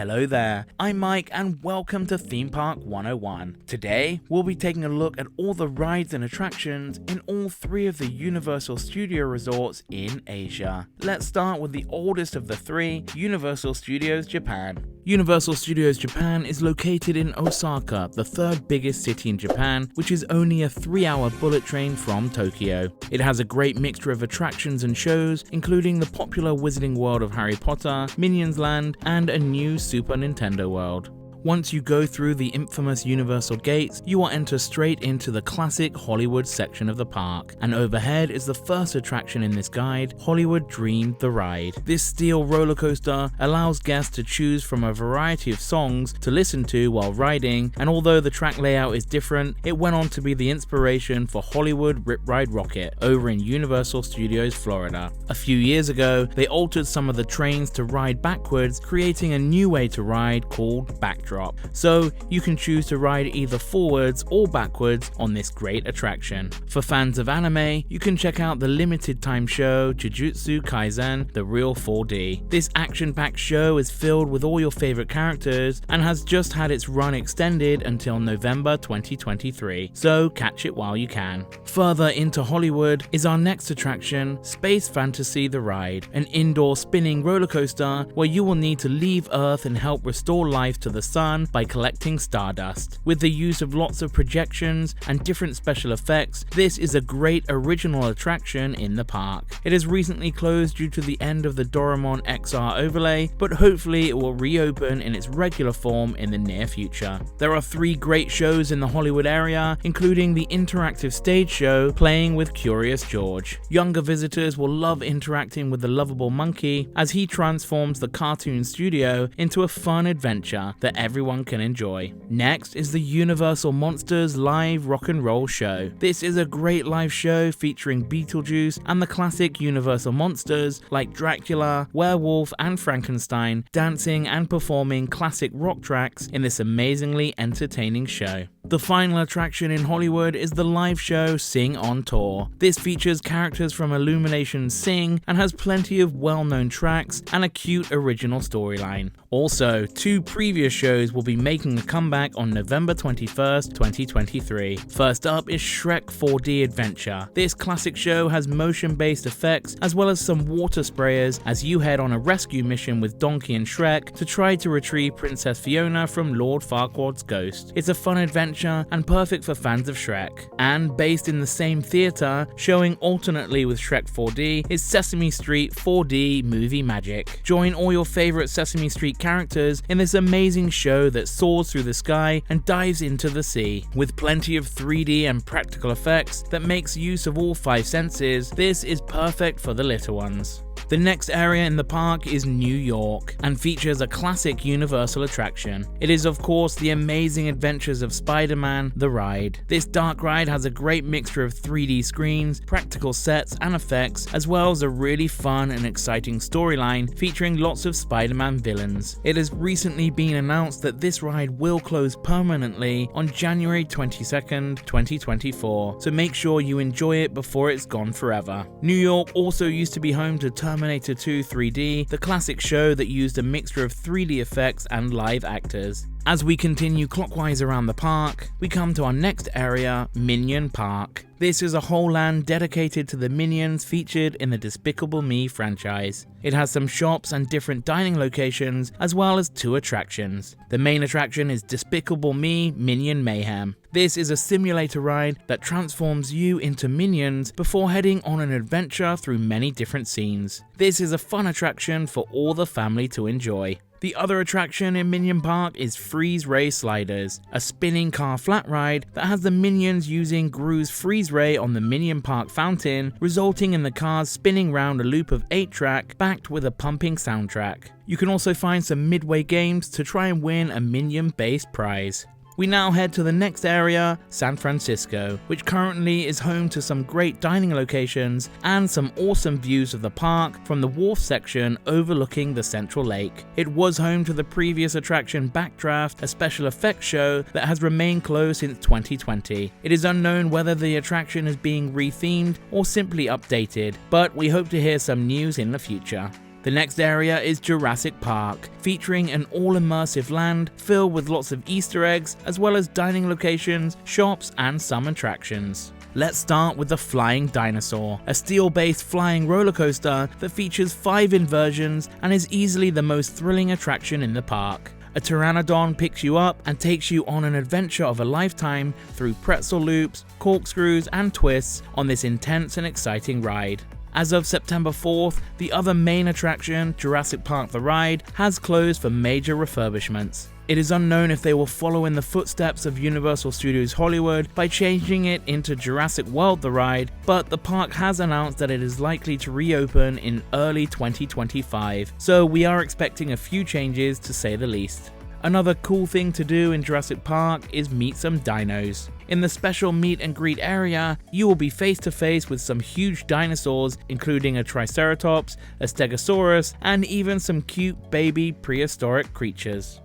Hello there, I'm Mike and welcome to Theme Park 101. Today, we'll be taking a look at all the rides and attractions in all three of the Universal Studio resorts in Asia. Let's start with the oldest of the three, Universal Studios Japan. Universal Studios Japan is located in Osaka, the third biggest city in Japan, which is only a 3-hour bullet train from Tokyo. It has a great mixture of attractions and shows, including the popular Wizarding World of Harry Potter, Minions Land, and a new Super Nintendo World. Once you go through the infamous Universal Gates, you will enter straight into the classic Hollywood section of the park, and overhead is the first attraction in this guide, Hollywood Dream the Ride. This steel roller coaster allows guests to choose from a variety of songs to listen to while riding, and although the track layout is different, it went on to be the inspiration for Hollywood Rip Ride Rockit over in Universal Studios Florida. A few years ago, they altered some of the trains to ride backwards, creating a new way to ride called Backdraft. So you can choose to ride either forwards or backwards on this great attraction. For fans of anime, you can check out the limited time show Jujutsu Kaisen, the real 4D. This action-packed show is filled with all your favorite characters and has just had its run extended until November 2023, so catch it while you can. Further into Hollywood is our next attraction, Space Fantasy the Ride, an indoor spinning roller coaster where you will need to leave Earth and help restore life to the sun by collecting stardust. With the use of lots of projections and different special effects, this is a great original attraction in the park. It has recently closed due to the end of the Doraemon XR overlay, but hopefully it will reopen in its regular form in the near future. There are 3 great shows in the Hollywood area, including the interactive stage show Playing with Curious George. Younger visitors will love interacting with the lovable monkey as he transforms the cartoon studio into a fun adventure that everyone can enjoy. Next is the Universal Monsters Live Rock and Roll Show. This is a great live show featuring Beetlejuice and the classic Universal monsters like Dracula, Werewolf, and Frankenstein dancing and performing classic rock tracks in this amazingly entertaining show. The final attraction in Hollywood is the live show Sing on Tour. This features characters from Illumination's Sing and has plenty of well-known tracks and a cute original storyline. Also, 2 previous shows will be making a comeback on November 21st, 2023. First up is Shrek 4D Adventure. This classic show has motion-based effects as well as some water sprayers as you head on a rescue mission with Donkey and Shrek to try to retrieve Princess Fiona from Lord Farquaad's ghost. It's a fun adventure and perfect for fans of Shrek. And based in the same theatre, showing alternately with Shrek 4D, is Sesame Street 4D Movie Magic. Join all your favourite Sesame Street characters in this amazing show that soars through the sky and dives into the sea. With plenty of 3D and practical effects that makes use of all 5 senses, this is perfect for the little ones. The next area in the park is New York and features a classic Universal attraction. It is of course the amazing adventures of Spiderman the Ride. This dark ride has a great mixture of 3D screens, practical sets and effects, as well as a really fun and exciting storyline featuring lots of Spider-Man villains. It has recently been announced that this ride will close permanently on January 22nd, 2024, so make sure you enjoy it before it's gone forever. New York also used to be home to Terminator 2 3D, the classic show that used a mixture of 3D effects and live actors. As we continue clockwise around the park, we come to our next area, Minion Park. This is a whole land dedicated to the Minions featured in the Despicable Me franchise. It has some shops and different dining locations, as well as 2 attractions. The main attraction is Despicable Me Minion Mayhem. This is a simulator ride that transforms you into minions before heading on an adventure through many different scenes. This is a fun attraction for all the family to enjoy. The other attraction in Minion Park is Freeze Ray Sliders, a spinning car flat ride that has the minions using Gru's freeze ray on the Minion Park fountain, resulting in the cars spinning round a loop of 8-track backed with a pumping soundtrack. You can also find some Midway Games to try and win a Minion-based prize. We now head to the next area, San Francisco, which currently is home to some great dining locations and some awesome views of the park from the wharf section overlooking the Central Lake. It was home to the previous attraction Backdraft, a special effects show that has remained closed since 2020. It is unknown whether the attraction is being rethemed or simply updated, but we hope to hear some news in the future. The next area is Jurassic Park, featuring an all-immersive land filled with lots of Easter eggs, as well as dining locations, shops, and some attractions. Let's start with the Flying Dinosaur, a steel-based flying roller coaster that features 5 inversions and is easily the most thrilling attraction in the park. A pteranodon picks you up and takes you on an adventure of a lifetime through pretzel loops, corkscrews, and twists on this intense and exciting ride. As of September 4th, the other main attraction, Jurassic Park the Ride, has closed for major refurbishments. It is unknown if they will follow in the footsteps of Universal Studios Hollywood by changing it into Jurassic World the Ride, but the park has announced that it is likely to reopen in early 2025, so we are expecting a few changes to say the least. Another cool thing to do in Jurassic Park is meet some dinos. In the special meet and greet area, you will be face to face with some huge dinosaurs, including a Triceratops, a Stegosaurus, and even some cute baby prehistoric creatures.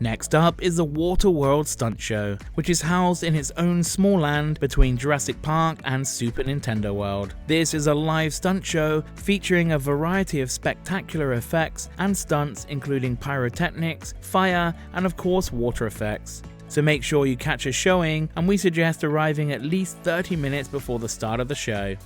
Next up is the WaterWorld Stunt Show, which is housed in its own small land between Jurassic Park and Super Nintendo World. This is a live stunt show featuring a variety of spectacular effects and stunts, including pyrotechnics, fire, and of course water effects. So make sure you catch a showing, and we suggest arriving at least 30 minutes before the start of the show.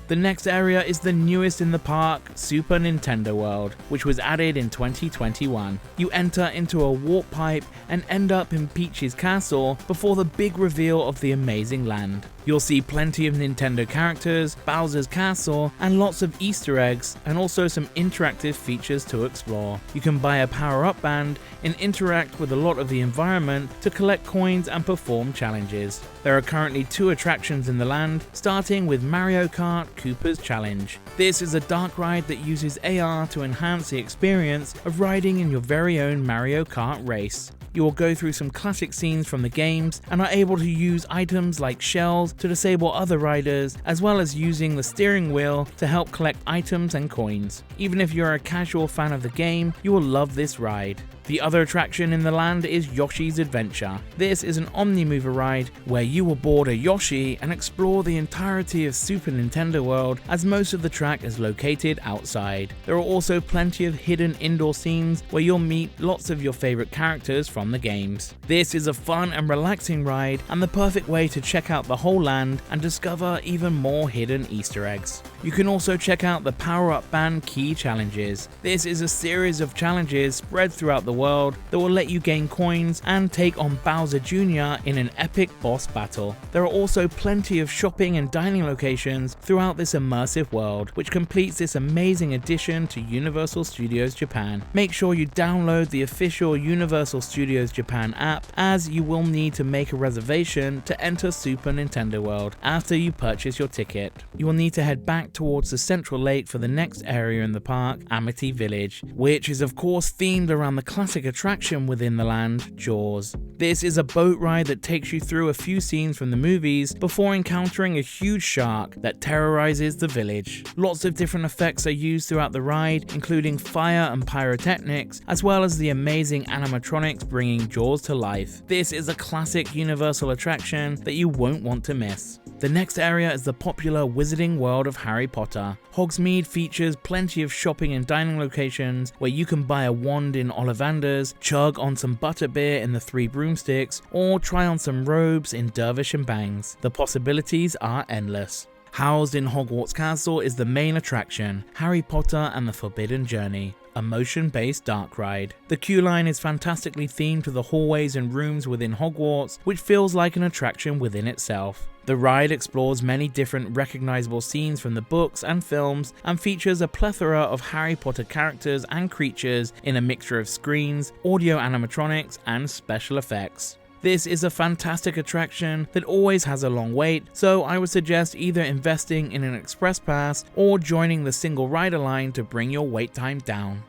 The next area is the newest in the park, Super Nintendo World, which was added in 2021. You enter into a warp pipe and end up in Peach's castle before the big reveal of the amazing land. You'll see plenty of Nintendo characters, Bowser's castle, and lots of Easter eggs, and also some interactive features to explore. You can buy a power-up band and interact with a lot of the environment to collect coins and perform challenges. There are currently 2 attractions in the land, starting with Mario Kart Koopa's Challenge. This is a dark ride that uses AR to enhance the experience of riding in your very own Mario Kart race. You will go through some classic scenes from the games and are able to use items like shells to disable other riders, as well as using the steering wheel to help collect items and coins. Even if you're a casual fan of the game, you will love this ride. The other attraction in the land is Yoshi's Adventure. This is an Omni-Mover ride where you will board a Yoshi and explore the entirety of Super Nintendo World, as most of the track is located outside. There are also plenty of hidden indoor scenes where you'll meet lots of your favorite characters from the games. This is a fun and relaxing ride and the perfect way to check out the whole land and discover even more hidden Easter eggs. You can also check out the Power-Up Band Key Challenges. This is a series of challenges spread throughout the world that will let you gain coins and take on Bowser Jr. in an epic boss battle. There are also plenty of shopping and dining locations throughout this immersive world, which completes this amazing addition to Universal Studios Japan. Make sure you download the official Universal Studios Japan app, as you will need to make a reservation to enter Super Nintendo World after you purchase your ticket. You will need to head back towards the central lake for the next area in the park, Amity Village, which is of course themed around the classic attraction within the land, Jaws. This is a boat ride that takes you through a few scenes from the movies before encountering a huge shark that terrorizes the village. Lots of different effects are used throughout the ride, including fire and pyrotechnics, as well as the amazing animatronics bringing Jaws to life. This is a classic Universal attraction that you won't want to miss. The next area is the popular Wizarding World of Harry Potter. Hogsmeade features plenty of shopping and dining locations where you can buy a wand in Ollivander's, chug on some butterbeer in the Three Broomsticks, or try on some robes in Dervish and Bangs. The possibilities are endless. Housed in Hogwarts Castle is the main attraction, Harry Potter and the Forbidden Journey, a motion-based dark ride. The queue line is fantastically themed to the hallways and rooms within Hogwarts, which feels like an attraction within itself. The ride explores many different recognizable scenes from the books and films and features a plethora of Harry Potter characters and creatures in a mixture of screens, audio animatronics, and special effects. This is a fantastic attraction that always has a long wait, so I would suggest either investing in an express pass or joining the single rider line to bring your wait time down.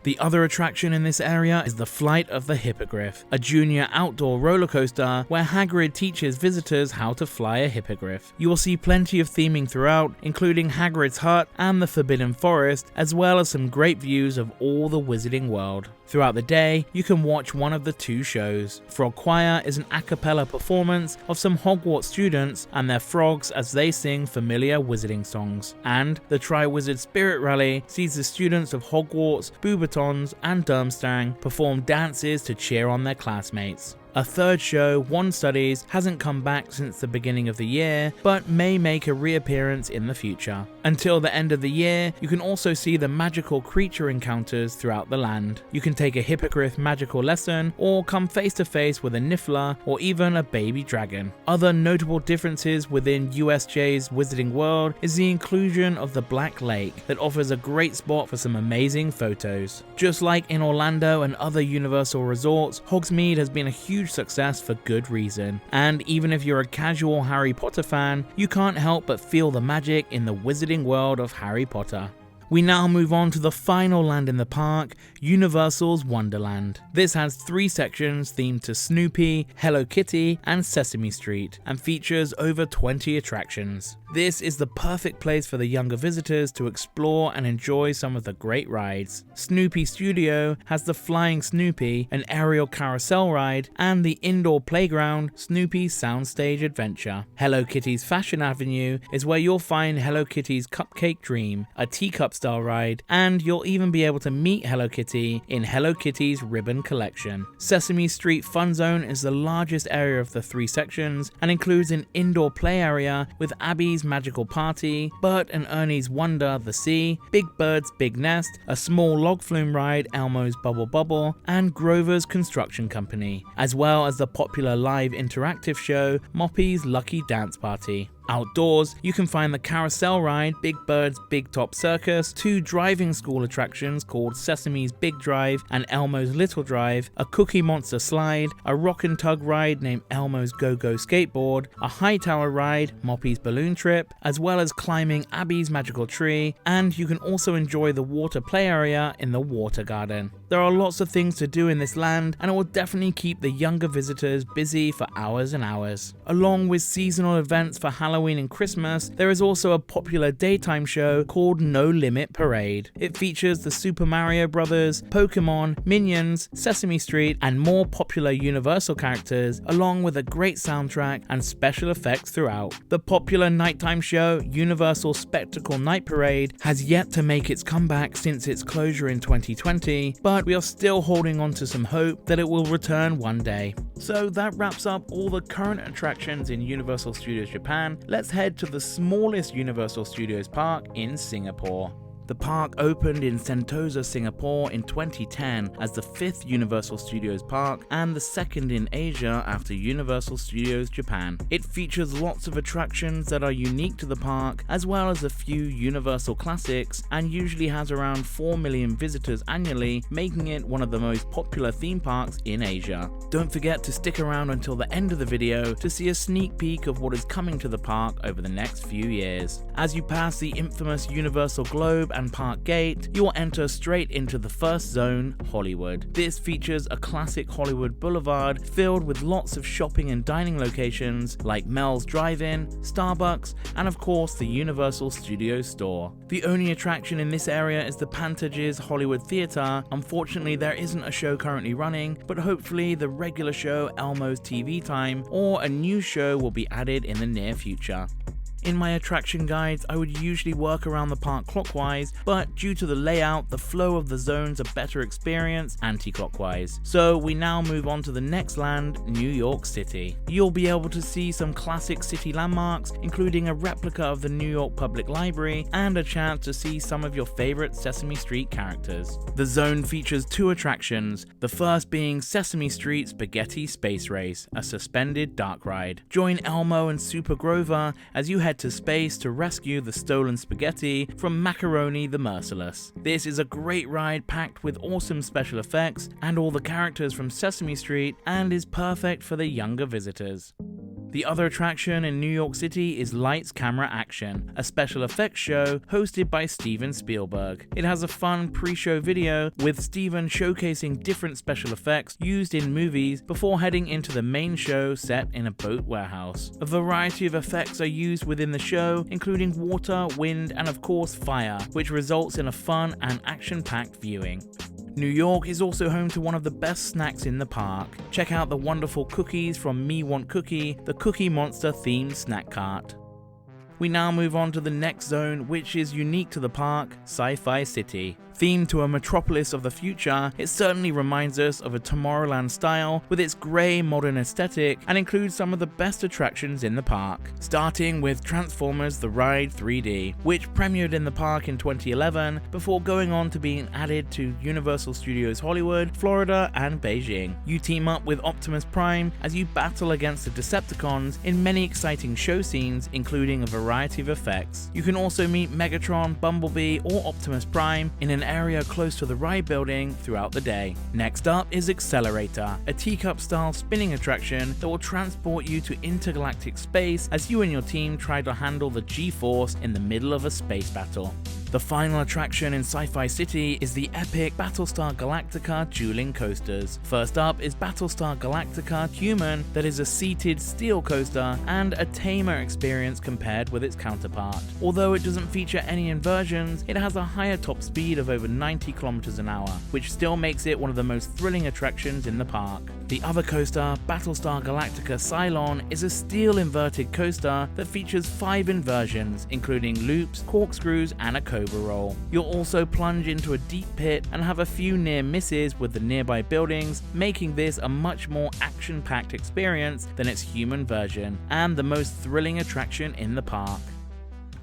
The other attraction in this area is the Flight of the Hippogriff, a junior outdoor roller coaster where Hagrid teaches visitors how to fly a hippogriff. You will see plenty of theming throughout, including Hagrid's hut and the Forbidden Forest, as well as some great views of all the Wizarding World. Throughout the day, you can watch one of the two shows. Frog Choir is an a cappella performance of some Hogwarts students and their frogs as they sing familiar wizarding songs. And the Triwizard Spirit Rally sees the students of Hogwarts, Beauxbatons and Durmstrang perform dances to cheer on their classmates. A third show, Wand Studies, hasn't come back since the beginning of the year, but may make a reappearance in the future. Until the end of the year, you can also see the magical creature encounters throughout the land. You can take a hippogriff magical lesson, or come face to face with a Niffler, or even a baby dragon. Other notable differences within USJ's Wizarding World is the inclusion of the Black Lake that offers a great spot for some amazing photos. Just like in Orlando and other Universal resorts, Hogsmeade has been a huge success for good reason, and even if you're a casual Harry Potter fan, you can't help but feel the magic in the Wizarding World of Harry Potter. We now move on to the final land in the park, Universal's Wonderland. This has 3 sections themed to Snoopy, Hello Kitty, and Sesame Street, and features over 20 attractions. This is the perfect place for the younger visitors to explore and enjoy some of the great rides. Snoopy Studio has the Flying Snoopy, an aerial carousel ride, and the indoor playground, Snoopy Soundstage Adventure. Hello Kitty's Fashion Avenue is where you'll find Hello Kitty's Cupcake Dream, a teacup style ride, and you'll even be able to meet Hello Kitty in Hello Kitty's Ribbon Collection. Sesame Street Fun Zone is the largest area of the 3 sections and includes an indoor play area with Abby's Magical Party, Bert and Ernie's Wonder the Sea, Big Bird's Big Nest, a small log flume ride Elmo's Bubble Bobble, and Grover's Construction Company, as well as the popular live interactive show Moppy's Lucky Dance Party. Outdoors, you can find the carousel ride Big Bird's Big Top Circus, 2 driving school attractions called Sesame's Big Drive and Elmo's Little Drive, a Cookie Monster slide, a rock and tug ride named Elmo's Go-Go Skateboard, a high tower ride, Moppy's Balloon Trip, as well as climbing Abby's Magical Tree, and you can also enjoy the water play area in the Water Garden. There are lots of things to do in this land, and it will definitely keep the younger visitors busy for hours and hours. Along with seasonal events for Halloween and Christmas, there is also a popular daytime show called No Limit Parade. It features the Super Mario Bros., Pokemon, Minions, Sesame Street, and more popular Universal characters, along with a great soundtrack and special effects throughout. The popular nighttime show, Universal Spectacle Night Parade, has yet to make its comeback since its closure in 2020, but we are still holding on to some hope that it will return one day. So that wraps up all the current attractions in Universal Studios Japan. Let's head to the smallest Universal Studios park in Singapore. The park opened in Sentosa, Singapore in 2010 as the 5th Universal Studios park and the 2nd in Asia after Universal Studios Japan. It features lots of attractions that are unique to the park, as well as a few Universal classics, and usually has around 4 million visitors annually, making it one of the most popular theme parks in Asia. Don't forget to stick around until the end of the video to see a sneak peek of what is coming to the park over the next few years. As you pass the infamous Universal Globe and Park Gate, you will enter straight into the first zone, Hollywood. This features a classic Hollywood boulevard filled with lots of shopping and dining locations like Mel's Drive-In, Starbucks, and of course the Universal Studios store. The only attraction in this area is the Pantages Hollywood Theater. Unfortunately, there isn't a show currently running, but hopefully the regular show Elmo's TV Time or a new show will be added in the near future. In my attraction guides, I would usually work around the park clockwise, but due to the layout, the flow of the zones are better experienced anti-clockwise. So we now move on to the next land, New York City. You'll be able to see some classic city landmarks, including a replica of the New York Public Library and a chance to see some of your favorite Sesame Street characters. The zone features 2 attractions, the first being Sesame Street Spaghetti Space Race, a suspended dark ride. Join Elmo and Super Grover as you head to space to rescue the stolen spaghetti from Macaroni the Merciless. This is a great ride packed with awesome special effects and all the characters from Sesame Street, and is perfect for the younger visitors. The other attraction in New York City is Lights, Camera, Action, a special effects show hosted by Steven Spielberg. It has a fun pre-show video with Steven showcasing different special effects used in movies before heading into the main show set in a boat warehouse. A variety of effects are used within the show, including water, wind, and of course fire, which results in a fun and action-packed viewing. New York is also home to one of the best snacks in the park. Check out the wonderful cookies from Me Want Cookie, the Cookie Monster themed snack cart. We now move on to the next zone, which is unique to the park, Sci-Fi City. Themed to a metropolis of the future, it certainly reminds us of a Tomorrowland style with its grey modern aesthetic and includes some of the best attractions in the park. Starting with Transformers The Ride 3D, which premiered in the park in 2011 before going on to being added to Universal Studios Hollywood, Florida and Beijing. You team up with Optimus Prime as you battle against the Decepticons in many exciting show scenes, including a variety of effects. You can also meet Megatron, Bumblebee or Optimus Prime in an area close to the ride building throughout the day. Next up is Accelerator, a teacup style spinning attraction that will transport you to intergalactic space as you and your team try to handle the G-Force in the middle of a space battle. The final attraction in Sci-Fi City is the epic Battlestar Galactica dueling coasters. First up is Battlestar Galactica Human, that is a seated steel coaster and a tamer experience compared with its counterpart. Although it doesn't feature any inversions, it has a higher top speed of over 90 km an hour, which still makes it one of the most thrilling attractions in the park. The other coaster, Battlestar Galactica Cylon, is a steel inverted coaster that features 5 inversions, including loops, corkscrews, and a cobra roll. You'll also plunge into a deep pit and have a few near misses with the nearby buildings, making this a much more action-packed experience than its human version, and the most thrilling attraction in the park.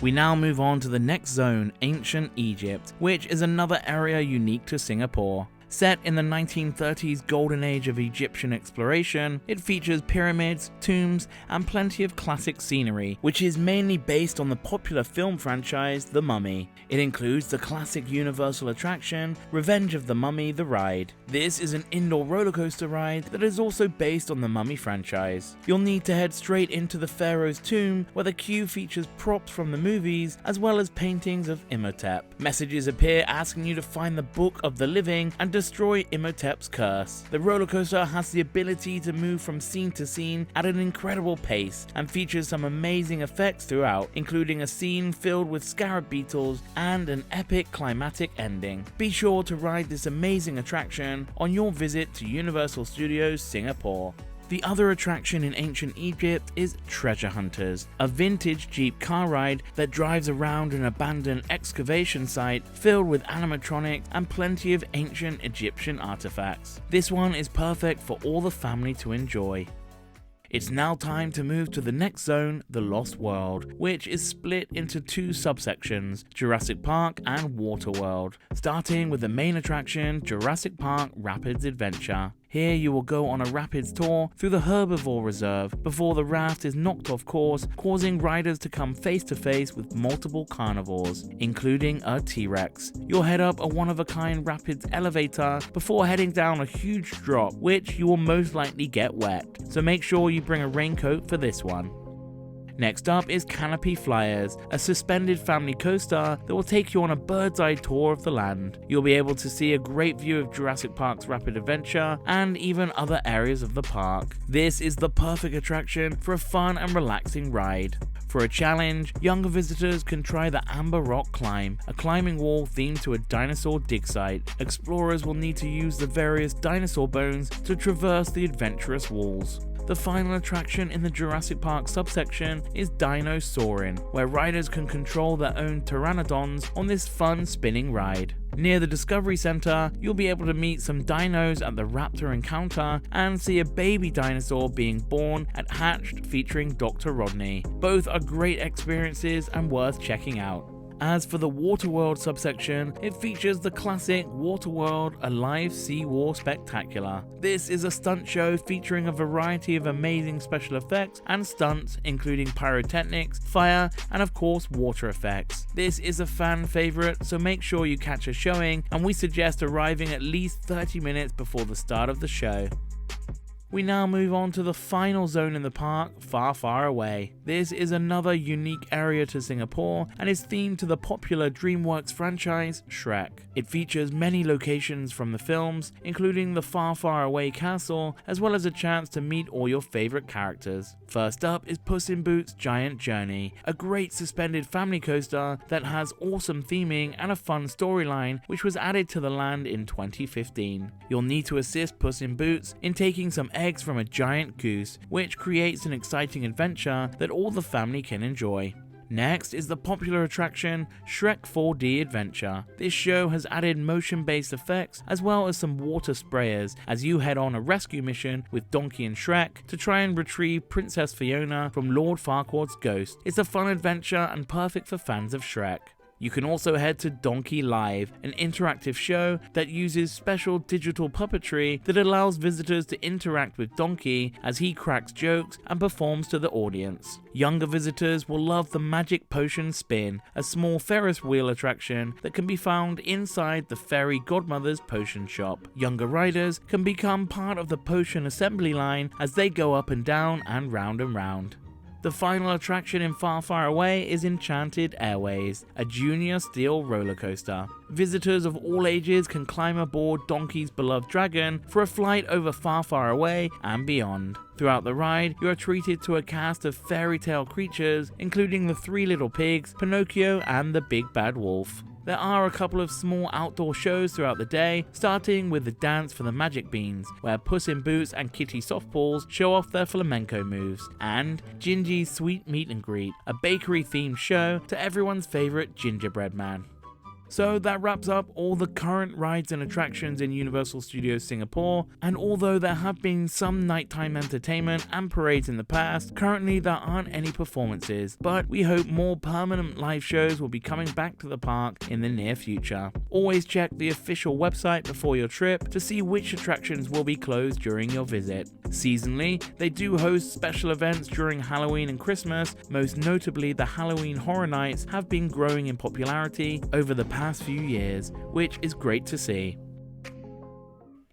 We now move on to the next zone, Ancient Egypt, which is another area unique to Singapore. Set in the 1930s golden age of Egyptian exploration, it features pyramids, tombs, and plenty of classic scenery, which is mainly based on the popular film franchise The Mummy. It includes the classic Universal attraction, Revenge of the Mummy: The Ride. This is an indoor roller coaster ride that is also based on the Mummy franchise. You'll need to head straight into the Pharaoh's tomb, where the queue features props from the movies, as well as paintings of Imhotep. Messages appear asking you to find the Book of the Living and destroy Imhotep's curse. The roller coaster has the ability to move from scene to scene at an incredible pace and features some amazing effects throughout, including a scene filled with scarab beetles and an epic climatic ending. Be sure to ride this amazing attraction on your visit to Universal Studios Singapore. The other attraction in Ancient Egypt is Treasure Hunters, a vintage Jeep car ride that drives around an abandoned excavation site filled with animatronics and plenty of ancient Egyptian artifacts. This one is perfect for all the family to enjoy. It's now time to move to the next zone, the Lost World, which is split into 2 subsections, Jurassic Park and WaterWorld, starting with the main attraction, Jurassic Park Rapids Adventure. Here you will go on a rapids tour through the herbivore reserve before the raft is knocked off course, causing riders to come face to face with multiple carnivores, including a T-Rex. You'll head up a one-of-a-kind rapids elevator before heading down a huge drop, which you will most likely get wet, so make sure you bring a raincoat for this one. Next up is Canopy Flyers, a suspended family coaster that will take you on a bird's eye tour of the land. You'll be able to see a great view of Jurassic Park's Rapid Adventure and even other areas of the park. This is the perfect attraction for a fun and relaxing ride. For a challenge, younger visitors can try the Amber Rock Climb, a climbing wall themed to a dinosaur dig site. Explorers will need to use the various dinosaur bones to traverse the adventurous walls. The final attraction in the Jurassic Park subsection is Dino Soarin', where riders can control their own pteranodons on this fun spinning ride. Near the Discovery Center, you'll be able to meet some dinos at the Raptor Encounter and see a baby dinosaur being born at Hatched featuring Dr. Rodney. Both are great experiences and worth checking out. As for the WaterWorld subsection, it features the classic WaterWorld Alive Sea War Spectacular. This is a stunt show featuring a variety of amazing special effects and stunts, including pyrotechnics, fire, and of course water effects. This is a fan favorite, so make sure you catch a showing, and we suggest arriving at least 30 minutes before the start of the show. We now move on to the final zone in the park, Far Far Away. This is another unique area to Singapore and is themed to the popular DreamWorks franchise, Shrek. It features many locations from the films, including the Far Far Away castle, as well as a chance to meet all your favorite characters. First up is Puss in Boots' Giant Journey, a great suspended family coaster that has awesome theming and a fun storyline which was added to the land in 2015. You'll need to assist Puss in Boots in taking some eggs from a giant goose, which creates an exciting adventure that all the family can enjoy. Next is the popular attraction Shrek 4D Adventure. This show has added motion-based effects as well as some water sprayers as you head on a rescue mission with Donkey and Shrek to try and retrieve Princess Fiona from Lord Farquaad's ghost. It's a fun adventure and perfect for fans of Shrek. You can also head to Donkey Live, an interactive show that uses special digital puppetry that allows visitors to interact with Donkey as he cracks jokes and performs to the audience. Younger visitors will love the Magic Potion Spin, a small Ferris wheel attraction that can be found inside the Fairy Godmother's potion shop. Younger riders can become part of the potion assembly line as they go up and down and round and round. The final attraction in Far Far Away is Enchanted Airways, a junior steel roller coaster. Visitors of all ages can climb aboard Donkey's beloved dragon for a flight over Far Far Away and beyond. Throughout the ride, you are treated to a cast of fairy tale creatures, including the Three Little Pigs, Pinocchio, and the Big Bad Wolf. There are a couple of small outdoor shows throughout the day, starting with the Dance for the Magic Beans, where Puss in Boots and Kitty Softballs show off their flamenco moves, and Gingy's Sweet Meet and Greet, a bakery-themed show to everyone's favourite gingerbread man. So that wraps up all the current rides and attractions in Universal Studios Singapore, and although there have been some nighttime entertainment and parades in the past, currently there aren't any performances, but we hope more permanent live shows will be coming back to the park in the near future. Always check the official website before your trip to see which attractions will be closed during your visit. Seasonally, they do host special events during Halloween and Christmas, most notably the Halloween Horror Nights have been growing in popularity over the past few years, which is great to see.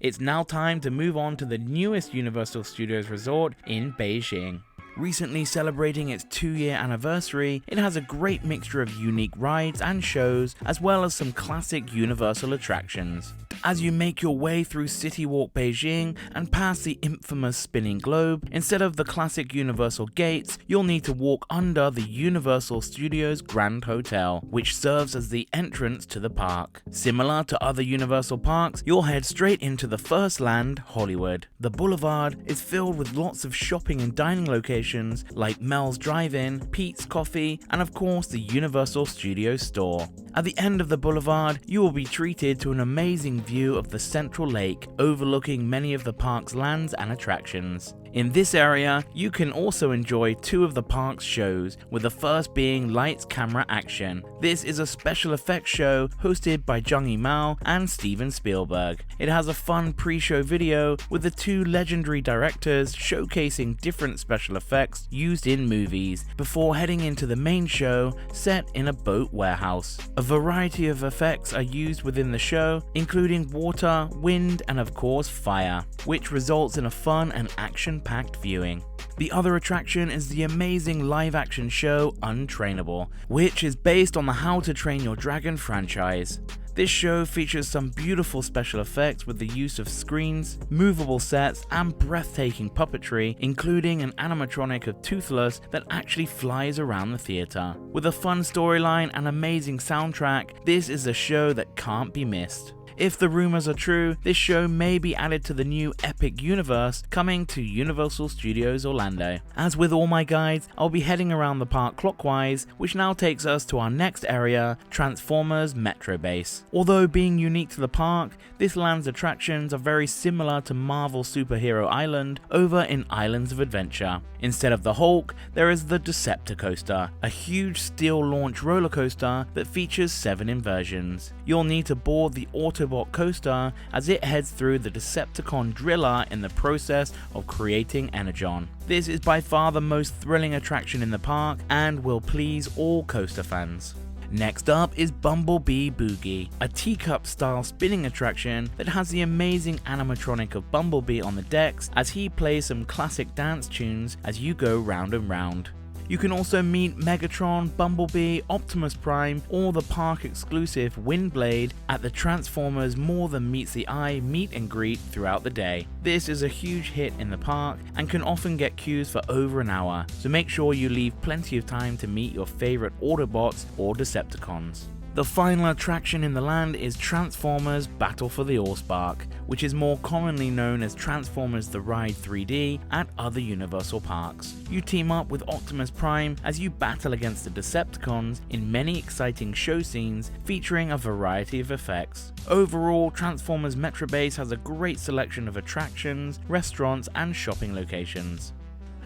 It's now time to move on to the newest Universal Studios resort in Beijing. Recently celebrating its 2-year anniversary, it has a great mixture of unique rides and shows, as well as some classic Universal attractions. As you make your way through City Walk Beijing and past the infamous spinning globe, instead of the classic Universal gates, you'll need to walk under the Universal Studios Grand Hotel, which serves as the entrance to the park. Similar to other Universal parks, you'll head straight into the first land, Hollywood. The boulevard is filled with lots of shopping and dining locations like Mel's Drive-In, Pete's Coffee, and of course the Universal Studios store. At the end of the boulevard, you will be treated to an amazing view of the central lake, overlooking many of the park's lands and attractions. In this area, you can also enjoy 2 of the park's shows, with the first being Lights Camera Action. This is a special effects show hosted by Zhang Yimou and Steven Spielberg. It has a fun pre-show video with the 2 legendary directors showcasing different special effects used in movies, before heading into the main show set in a boat warehouse. A variety of effects are used within the show, including water, wind, and of course fire, which results in a fun and action-packed viewing. The other attraction is the amazing live-action show Untrainable, which is based on the How to Train Your Dragon franchise. This show features some beautiful special effects with the use of screens, movable sets, and breathtaking puppetry, including an animatronic of Toothless that actually flies around the theater. With a fun storyline and amazing soundtrack, this is a show that can't be missed. If the rumors are true, this show may be added to the new Epic Universe coming to Universal Studios Orlando. As with all my guides, I'll be heading around the park clockwise, which now takes us to our next area, Transformers Metro Base. Although being unique to the park, this land's attractions are very similar to Marvel Superhero Island over in Islands of Adventure. Instead of the Hulk, there is the Decepticoaster, a huge steel launch roller coaster that features 7 inversions. You'll need to board the Autobot coaster as it heads through the Decepticon driller in the process of creating Energon. This is by far the most thrilling attraction in the park and will please all coaster fans. Next up is Bumblebee Boogie, a teacup-style spinning attraction that has the amazing animatronic of Bumblebee on the decks as he plays some classic dance tunes as you go round and round. You can also meet Megatron, Bumblebee, Optimus Prime, or the park-exclusive Windblade at the Transformers More Than Meets the Eye meet and greet throughout the day. This is a huge hit in the park and can often get queues for over an hour, so make sure you leave plenty of time to meet your favorite Autobots or Decepticons. The final attraction in the land is Transformers Battle for the Allspark, which is more commonly known as Transformers The Ride 3D at other Universal parks. You team up with Optimus Prime as you battle against the Decepticons in many exciting show scenes featuring a variety of effects. Overall, Transformers Metrobase has a great selection of attractions, restaurants, and shopping locations.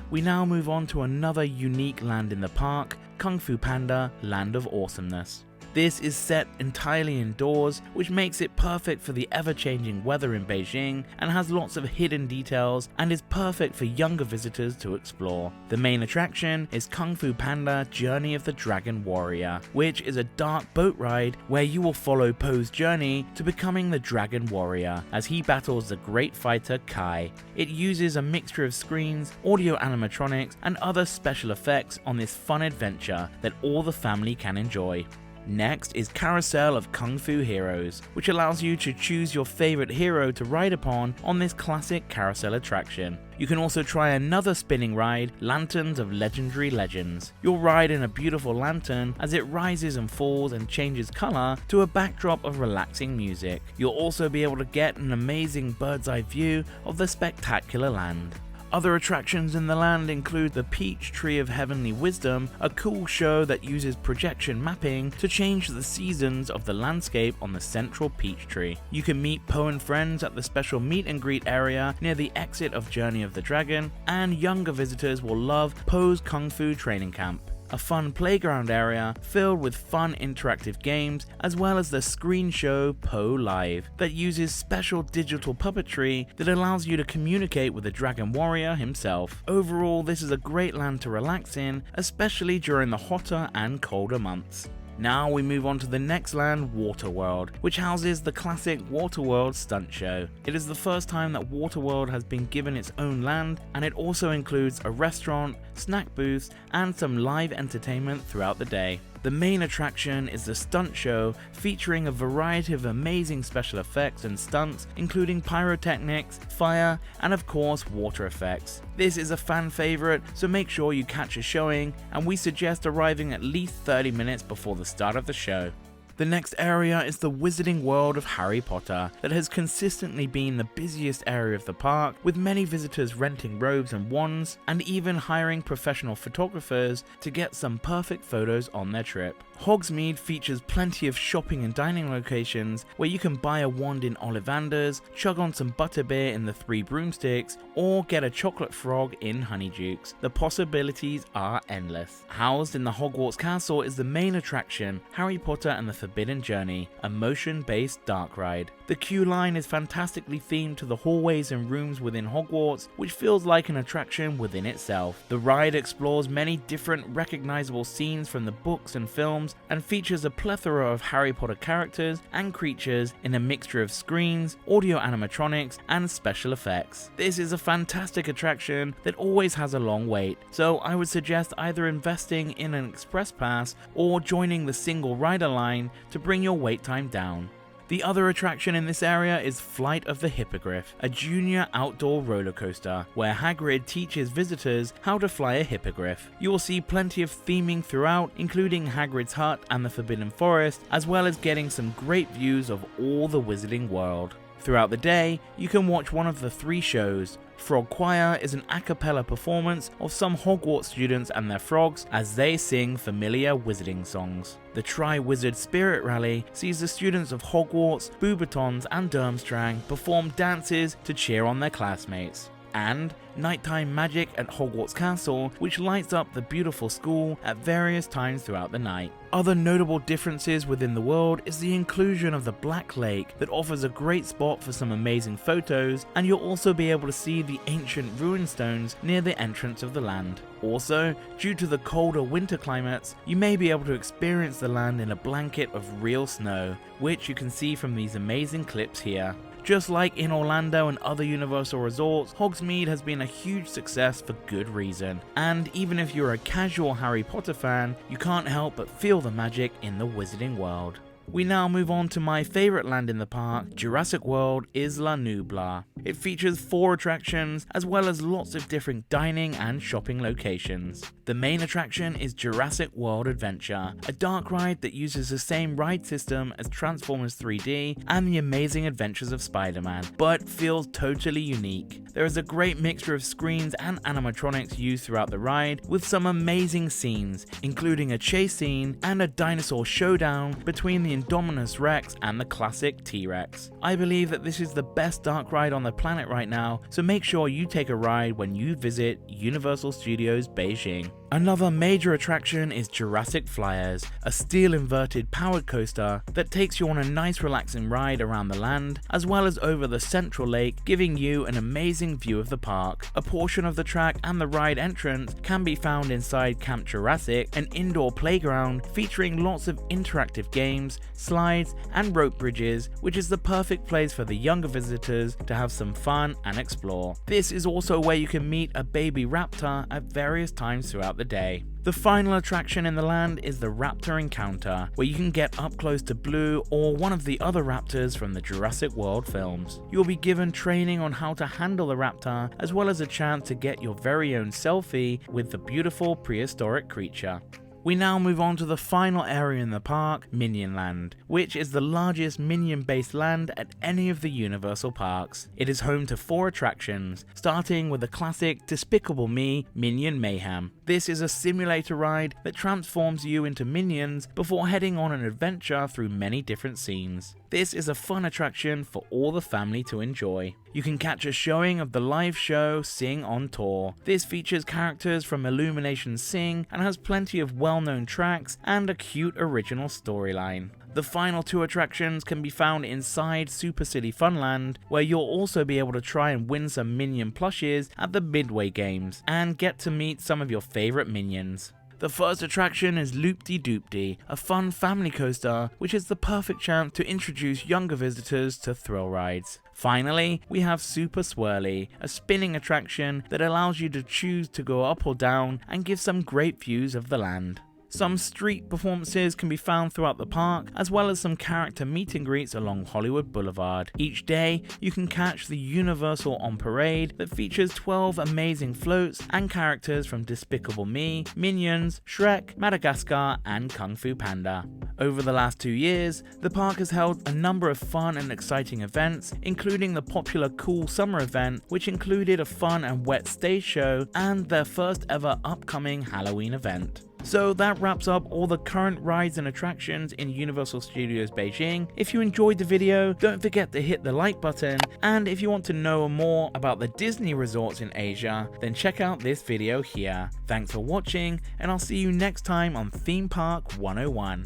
We now move on to another unique land in the park, Kung Fu Panda Land of Awesomeness. This is set entirely indoors, which makes it perfect for the ever-changing weather in Beijing and has lots of hidden details and is perfect for younger visitors to explore. The main attraction is Kung Fu Panda Journey of the Dragon Warrior, which is a dark boat ride where you will follow Po's journey to becoming the Dragon Warrior as he battles the great fighter Kai. It uses a mixture of screens, audio animatronics, and other special effects on this fun adventure that all the family can enjoy. Next is Carousel of Kung Fu Heroes, which allows you to choose your favorite hero to ride upon on this classic carousel attraction. You can also try another spinning ride, Lanterns of Legendary Legends. You'll ride in a beautiful lantern as it rises and falls and changes color to a backdrop of relaxing music. You'll also be able to get an amazing bird's eye view of the spectacular land. Other attractions in the land include the Peach Tree of Heavenly Wisdom, a cool show that uses projection mapping to change the seasons of the landscape on the central peach tree. You can meet Po and friends at the special meet and greet area near the exit of Journey of the Dragon, and younger visitors will love Po's Kung Fu training camp, a fun playground area filled with fun interactive games, as well as the screen show Po Live that uses special digital puppetry that allows you to communicate with the Dragon Warrior himself. Overall, this is a great land to relax in, especially during the hotter and colder months. Now we move on to the next land, WaterWorld, which houses the classic WaterWorld stunt show. It is the first time that WaterWorld has been given its own land, and it also includes a restaurant, snack booths, and some live entertainment throughout the day. The main attraction is the stunt show, featuring a variety of amazing special effects and stunts, including pyrotechnics, fire, and of course water effects. This is a fan favorite, so make sure you catch a showing, and we suggest arriving at least 30 minutes before the start of the show. The next area is the Wizarding World of Harry Potter that has consistently been the busiest area of the park, with many visitors renting robes and wands and even hiring professional photographers to get some perfect photos on their trip. Hogsmeade features plenty of shopping and dining locations where you can buy a wand in Ollivanders, chug on some butterbeer in the Three Broomsticks, or get a chocolate frog in Honeydukes. The possibilities are endless. Housed in the Hogwarts Castle is the main attraction, Harry Potter and the Forbidden Journey, a motion-based dark ride. The queue line is fantastically themed to the hallways and rooms within Hogwarts, which feels like an attraction within itself. The ride explores many different recognizable scenes from the books and films, and features a plethora of Harry Potter characters and creatures in a mixture of screens, audio animatronics, and special effects. This is a fantastic attraction that always has a long wait, so I would suggest either investing in an express pass or joining the single rider line to bring your wait time down. The other attraction in this area is Flight of the Hippogriff, a junior outdoor roller coaster where Hagrid teaches visitors how to fly a hippogriff. You will see plenty of theming throughout, including Hagrid's hut and the Forbidden Forest, as well as getting some great views of all the Wizarding World. Throughout the day, you can watch one of the 3 shows. Frog Choir is an a cappella performance of some Hogwarts students and their frogs as they sing familiar wizarding songs. The Tri-Wizard Spirit Rally sees the students of Hogwarts, Beauxbatons and Durmstrang perform dances to cheer on their classmates. and nighttime magic at Hogwarts Castle, which lights up the beautiful school at various times throughout the night. Other notable differences within the world is the inclusion of the Black Lake that offers a great spot for some amazing photos, and you'll also be able to see the ancient ruin stones near the entrance of the land. Also, due to the colder winter climates, you may be able to experience the land in a blanket of real snow, which you can see from these amazing clips here. Just like in Orlando and other Universal resorts, Hogsmeade has been a huge success for good reason. And even if you're a casual Harry Potter fan, you can't help but feel the magic in the Wizarding World. We now move on to my favourite land in the park, Jurassic World Isla Nublar. It features 4 attractions as well as lots of different dining and shopping locations. The main attraction is Jurassic World Adventure, a dark ride that uses the same ride system as Transformers 3D and the Amazing Adventures of Spider-Man, but feels totally unique. There is a great mixture of screens and animatronics used throughout the ride, with some amazing scenes, including a chase scene and a dinosaur showdown between the Indominus Rex and the classic T-Rex. I believe that this is the best dark ride on the planet right now, so make sure you take a ride when you visit Universal Studios Beijing. Another major attraction is Jurassic Flyers, a steel inverted powered coaster that takes you on a nice relaxing ride around the land, as well as over the central lake, giving you an amazing view of the park. A portion of the track and the ride entrance can be found inside Camp Jurassic, an indoor playground featuring lots of interactive games, slides and rope bridges, which is the perfect place for the younger visitors to have some fun and explore. This is also where you can meet a baby raptor at various times throughout the day. The final attraction in the land is the Raptor Encounter, where you can get up close to Blue or one of the other raptors from the Jurassic World films. You'll be given training on how to handle the raptor, as well as a chance to get your very own selfie with the beautiful prehistoric creature. We now move on to the final area in the park, Minion Land, which is the largest Minion-based land at any of the Universal parks. It is home to 4 attractions, starting with the classic Despicable Me Minion Mayhem. This is a simulator ride that transforms you into minions before heading on an adventure through many different scenes. This is a fun attraction for all the family to enjoy. You can catch a showing of the live show Sing on Tour. This features characters from Illumination Sing and has plenty of well-known tracks and a cute original storyline. The final 2 attractions can be found inside Super City Funland, where you'll also be able to try and win some Minion plushes at the Midway Games and get to meet some of your favourite minions. The first attraction is Loop-de-Doop-de, a fun family coaster which is the perfect chance to introduce younger visitors to thrill rides. Finally, we have Super Swirly, a spinning attraction that allows you to choose to go up or down and give some great views of the land. Some street performances can be found throughout the park, as well as some character meet and greets along Hollywood Boulevard. Each day, you can catch the Universal on Parade that features 12 amazing floats and characters from Despicable Me, Minions, Shrek, Madagascar, and Kung Fu Panda. Over the last 2 years, the park has held a number of fun and exciting events, including the popular Cool Summer event, which included a fun and wet stage show, and their first ever upcoming Halloween event. So that wraps up all the current rides and attractions in Universal Studios Beijing. If you enjoyed the video, don't forget to hit the like button, and if you want to know more about the Disney resorts in Asia, then check out this video here. Thanks for watching, and I'll see you next time on Theme Park 101.